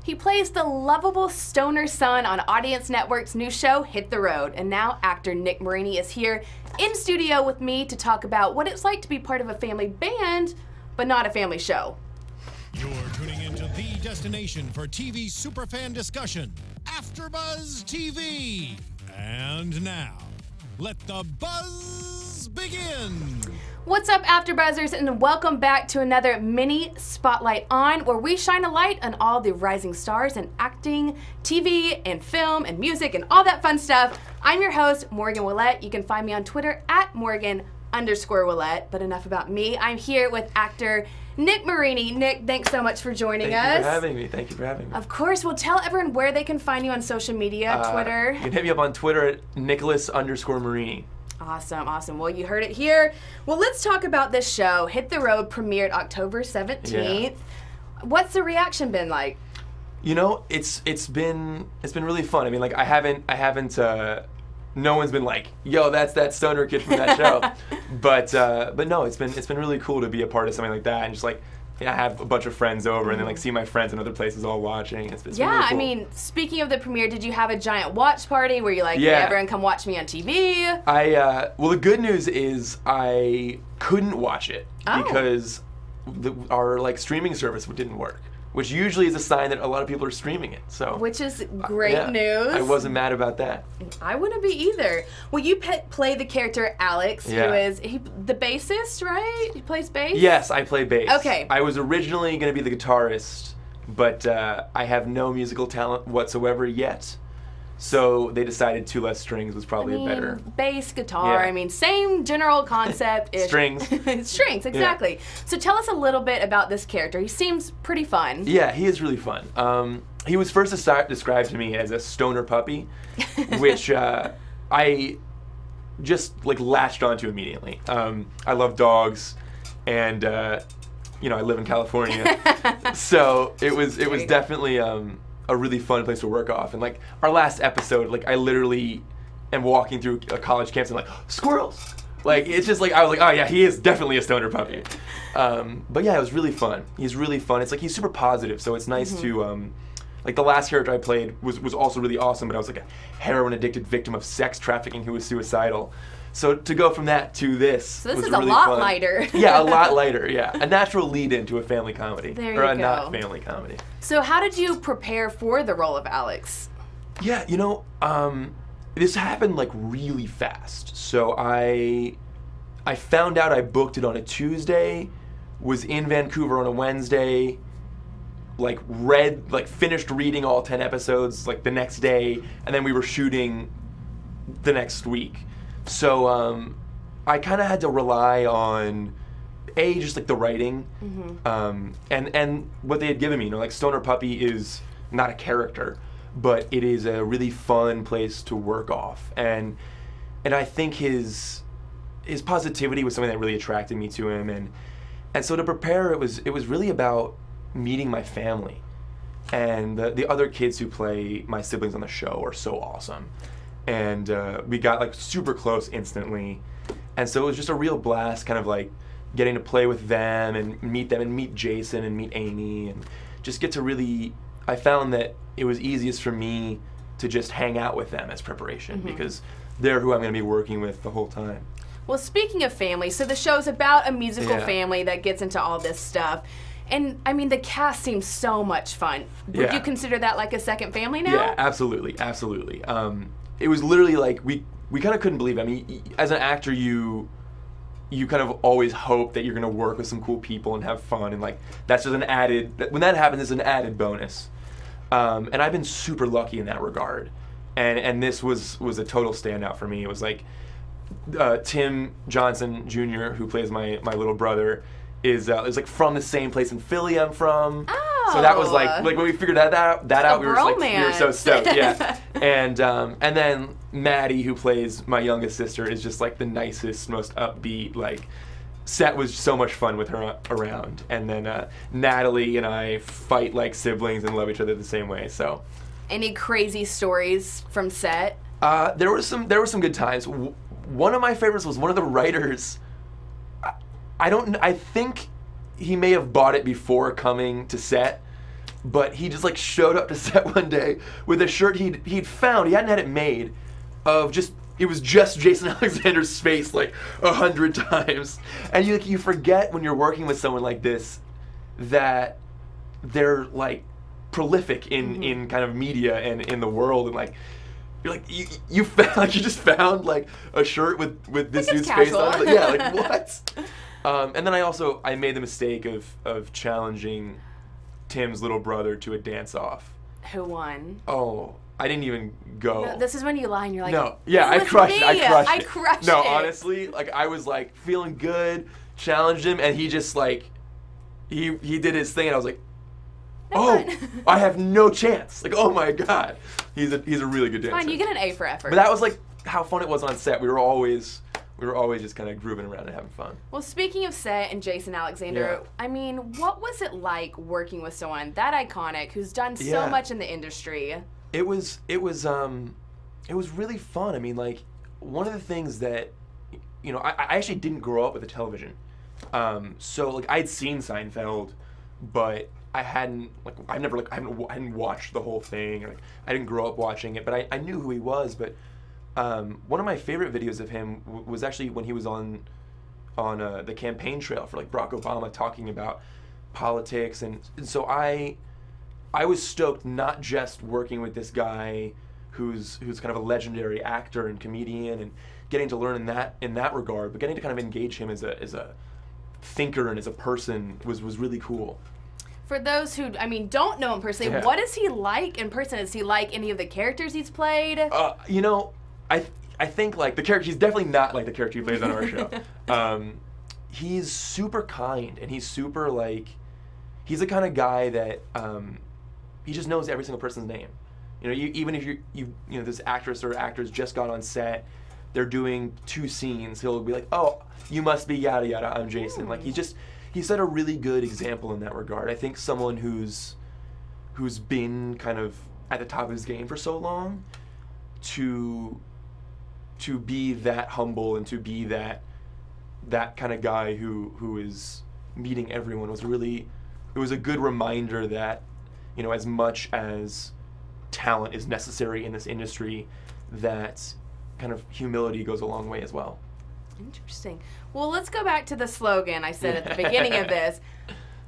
He plays the lovable stoner son on Audience Network's new show, Hit the Road. And now actor Nick Marini is here in studio with me to talk about what it's like to be part of a family band, but not a family show. You're tuning into the destination for TV superfan discussion, AFTERBUZZ TV. And now, let the buzz begin. What's up, AfterBuzzers, and welcome back to another mini Spotlight On, where we shine a light on all the rising stars in acting, TV, and film, and music, and all that fun stuff. I'm your host, Morgan Willett. You can find me on Twitter at Morgan_Willett, but enough about me. I'm here with actor Nick Marini. Nick, thanks so much for joining us. Thank you for having me. Thank you for having me. Of course. Well, tell everyone where they can find you on social media, Twitter. You can hit me up on Twitter at Nicholas_Marini. Awesome, awesome. Well, you heard it here. Well, let's talk about this show. Hit the Road premiered October 17th. Yeah. What's the reaction been like? You know, it's been really fun. I mean, like I haven't no one's been like, yo, that's that stoner kid from that show. but no, it's been really cool to be a part of something like that, and just like, I have a bunch of friends over and then like see my friends in other places all watching. It's yeah, really cool. I mean, speaking of the premiere, did you have a giant watch party where you're like, yeah, everyone come watch me on TV? Well, the good news is I couldn't watch it because our like streaming service didn't work, which usually is a sign that a lot of people are streaming it. So, which is great news. I wasn't mad about that. I wouldn't be either. Well, you play the character Alex, who is the bassist, right? He plays bass? Yes, I play bass. Okay. I was originally going to be the guitarist, but I have no musical talent whatsoever yet. So they decided 2 less strings was probably a better... bass, guitar, I mean, same general concept. Strings. Strings, exactly. Yeah. So tell us a little bit about this character. He seems pretty fun. Yeah, he is really fun. He was first described to me as a stoner puppy, which I just like latched onto immediately. I love dogs, and you know, I live in California, so it was definitely a really fun place to work off. And like our last episode, like I literally am walking through a college campus and like, squirrels! Like it's just like, I was like, oh yeah, he is definitely a stoner puppy. But yeah, it was really fun. He's really fun. It's like he's super positive, so it's nice to, like the last character I played was also really awesome, but I was like a heroin addicted victim of sex trafficking who was suicidal. So to go from that to this was is really a lot fun. Lighter. Yeah, a lot lighter, yeah. A natural lead into a family comedy. There you or a go. not family comedy. So how did you prepare for the role of Alex? Yeah, you know, this happened like really fast. So I found out I booked it on a Tuesday, was in Vancouver on a Wednesday, like finished reading all 10 episodes like the next day, and then we were shooting the next week. So I kind of had to rely on just like the writing, and what they had given me. You know, like Stoner Puppy is not a character, but it is a really fun place to work off, and I think his positivity was something that really attracted me to him, and so to prepare, it was really about meeting my family, and the other kids who play my siblings on the show are so awesome. And we got like super close instantly, and so it was just a real blast, kind of like getting to play with them and meet Jason and meet Amy, and just get to really, I found that it was easiest for me to just hang out with them as preparation, because they're who I'm going to be working with the whole time. Well, speaking of family, so the show's about a musical family that gets into all this stuff. And I mean, the cast seems so much fun. Would you consider that like a second family now? Yeah, absolutely, absolutely. It was literally like we kind of couldn't believe it. I mean, as an actor, you kind of always hope that you're going to work with some cool people and have fun, and like that's just an added. When that happens, it's an added bonus. And I've been super lucky in that regard. And this was a total standout for me. It was like Tim Johnson Jr., who plays my little brother, is like from the same place in Philly I'm from. So that was like when we figured that out, we were so stoked, yeah. And then Maddie, who plays my youngest sister, is just like the nicest, most upbeat. Like, set was so much fun with her around. And then Natalie and I fight like siblings and love each other the same way. So, any crazy stories from set? There were some good times. One of my favorites was one of the writers. I think he may have bought it before coming to set, but he just like showed up to set one day with a shirt he'd found, he hadn't had it made, of just, it was just Jason Alexander's face like 100 times. And you forget when you're working with someone like this that they're like prolific in kind of media and in the world, and like you're like you found, like you just found like a shirt with this dude's face on it. Like, yeah, like what? And then I made the mistake of challenging Tim's little brother to a dance-off. Who won? Oh, I didn't even go. No, this is when you lie and you're like, no, yeah, I crushed it. I crushed it. No, honestly, like I was like feeling good, challenged him, and he just like he did his thing, and I was like, oh, I have no chance. Like, oh my god, he's a really good dancer. Fine, you get an A for effort. But that was like how fun it was on set. We were always just kind of grooving around and having fun. Well, speaking of set and Jason Alexander, I mean, what was it like working with someone that iconic who's done so much in the industry? It was really fun. I mean, like, one of the things that, you know, I actually didn't grow up with a television. So like I had seen Seinfeld, but I hadn't watched the whole thing. Like, I didn't grow up watching it, but I knew who he was. But one of my favorite videos of him was actually when he was on the campaign trail for like Barack Obama, talking about politics, and so I was stoked, not just working with this guy who's kind of a legendary actor and comedian and getting to learn in that regard, but getting to kind of engage him as a thinker and as a person was really cool. For those who, I mean, don't know him personally, what is he like in person? Is he like any of the characters he's played? You know, I think like the character, he's definitely not like the character he plays on our show. He's super kind, and he's super like, he's the kind of guy that he just knows every single person's name. You know, even if you know this actress or actors just got on set, they're doing 2 scenes, he'll be like, oh, you must be yada yada, I'm Jason. Like he set a really good example in that regard. I think someone who's been kind of at the top of his game for so long, to be that humble and to be that kind of guy who is meeting everyone it was a good reminder that, you know, as much as talent is necessary in this industry, that kind of humility goes a long way as well. Interesting. Well, let's go back to the slogan I said at the beginning of this.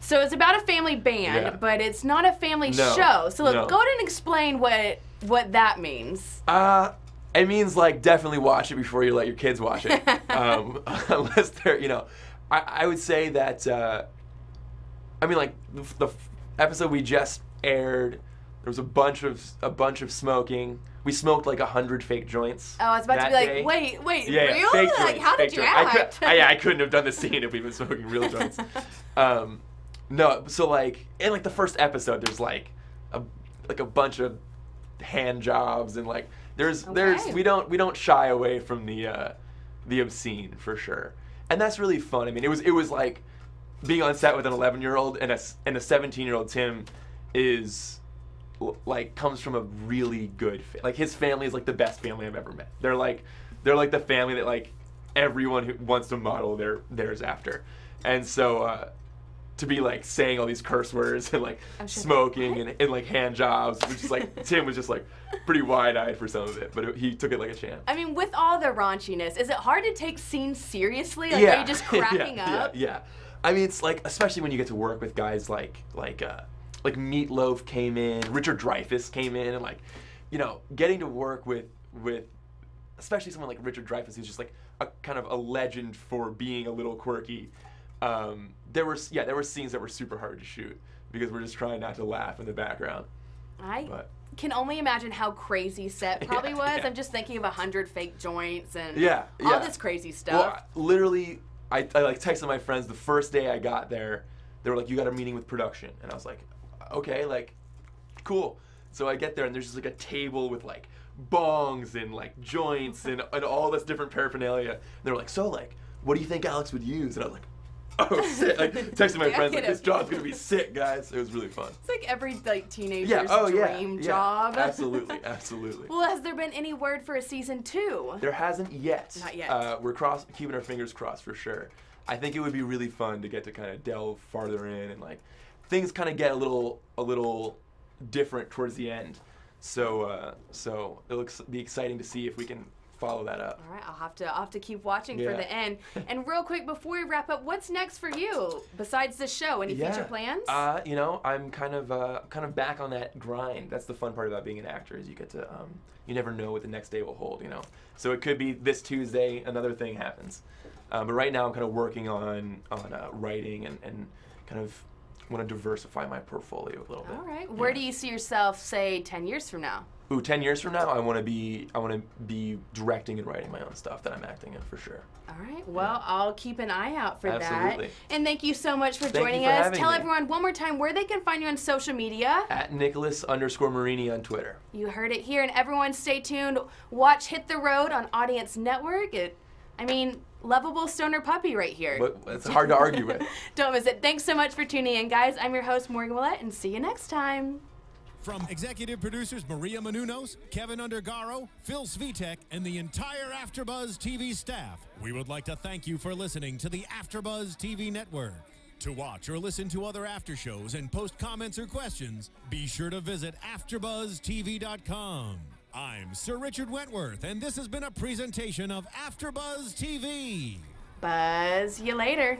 So it's about a family band, but it's not a family show. So look, go ahead and explain what that means. It means like definitely watch it before you let your kids watch it. Unless they're, you know, I would say that, I mean, like the episode we just aired, there was a bunch of smoking. We smoked like 100 fake joints. Oh, I was about to be like, wait, real? Fake like, joints, how did you act? I couldn't have done the scene if we'd been smoking real joints. No, so like in like the first episode, there's like a bunch of hand jobs, and like there's we don't shy away from the obscene for sure, and that's really fun. I mean, it was like being on set with an 11-year-old and a 17-year-old. Tim is like comes from a really good like his family is like the best family I've ever met. They're like the family that like everyone who wants to model theirs after. And so to be like saying all these curse words and like smoking and like hand jobs, which is like Tim was just like pretty wide-eyed for some of it, but he took it like a champ. I mean, with all the raunchiness, is it hard to take scenes seriously? Like, are you just cracking up? Yeah. I mean, it's like, especially when you get to work with guys like Meatloaf came in, Richard Dreyfuss came in, and like, you know, getting to work with especially someone like Richard Dreyfuss, who's just like a kind of a legend for being a little quirky. There were scenes that were super hard to shoot because we're just trying not to laugh in the background. I can only imagine how crazy set probably was. I'm just thinking of 100 fake joints and all this crazy stuff. Well, literally, I like texted my friends the first day I got there. They were like, "You got a meeting with production," and I was like, "Okay, like, cool." So I get there and there's just like a table with like bongs and like joints and all this different paraphernalia. And they're like, "So like, what do you think Alex would use?" And I was like, "Oh, sick!" Like texting my friends like, "This job's gonna be sick, guys." It was really fun. It's like every like teenager's dream job. Absolutely. Well, has there been any word for a season 2? There hasn't yet. Not yet. We're keeping our fingers crossed for sure. I think it would be really fun to get to kind of delve farther in and like things kind of get a little different towards the end. So it'll be exciting to see if we can follow that up. All right, I'll have to keep watching for Yeah. the end. And real quick before we wrap up, what's next for you besides the show? Any future plans? You know, I'm kind of back on that grind. That's the fun part about being an actor is you get to you never know what the next day will hold. You know, so it could be this Tuesday another thing happens. But right now I'm kind of working on writing and kind of want to diversify my portfolio a little bit. All right. Where do you see yourself, say, 10 years from now? Ooh, 10 years from now, I want to be directing and writing my own stuff that I'm acting in for sure. All right. Well, I'll keep an eye out for Absolutely. that. And thank you so much for Thank you joining for us. having Tell me. everyone one more time where they can find you on social media. At Nicholas_Marini on Twitter. You heard it here, and everyone stay tuned. Watch Hit the Road on Audience Network. Lovable stoner puppy right here. But it's hard to argue with. Don't miss it. Thanks so much for tuning in, guys. I'm your host, Morgan Willett, and see you next time. From executive producers Maria Menounos, Kevin Undergaro, Phil Svitek, and the entire AfterBuzz TV staff, we would like to thank you for listening to the AfterBuzz TV network. To watch or listen to other after shows and post comments or questions, be sure to visit AfterBuzzTV.com. I'm Sir Richard Wentworth, and this has been a presentation of AfterBuzz TV. Buzz you later.